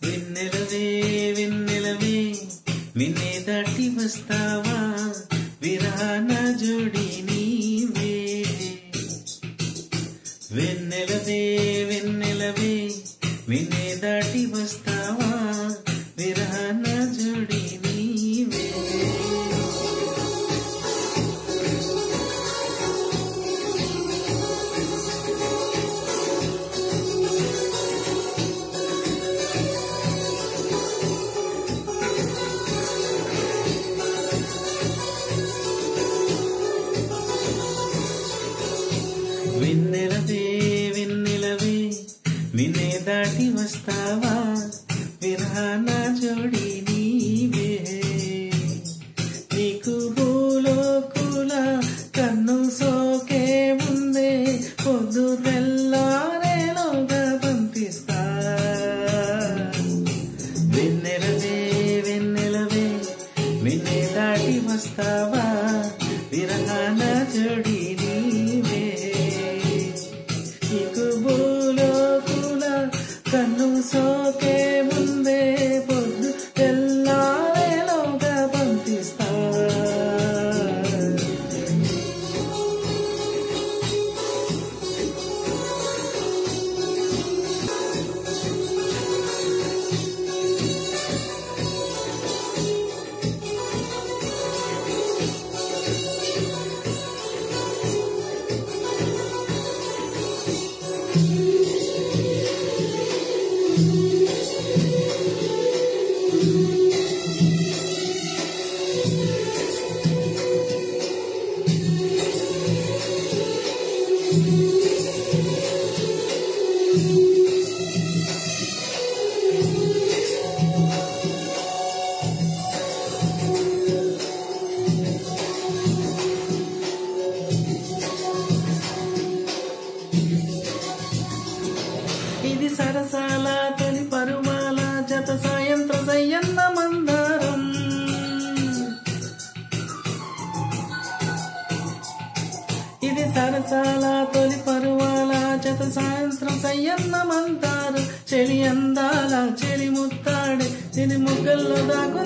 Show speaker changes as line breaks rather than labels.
వెన్నెలవే వెన్నెలవే మిన్నే దాటి వస్తావా విరహాన జోడి నీవే. వెన్నెలవే వెన్నెలవే మిన్నే దాటి వస్తావా విరహాన జోడి నీవే. వెన్నెలవే వెన్నెలవే మిన్నే దాటి వస్తావా విరహాన జోడి నీవే. నీకు భూలోకుల కన్ను సోకే ముందే పొద్దు తెల్లారేలోగా పంపిస్తా. వెన్నెలవే వెన్నెలవే మిన్నే దాటి వస్తావా విరహాన జోడి నీవే. నీకు భూలోకుల కన్ను సోకే ముందే పొద్దు తెల్లారేలోగా పంపిస్తా. ఇది సరసాల తొలి పరువాల జత సాయంత్ర సయ్యన్న మందారం. ఇది సరసాల తొలి పరువాల జత సాయంత్రం సయ్యన్న మందారం. చెలి అందాల చెలి ముత్తాడే తిని ముగ్గల్లో దాకు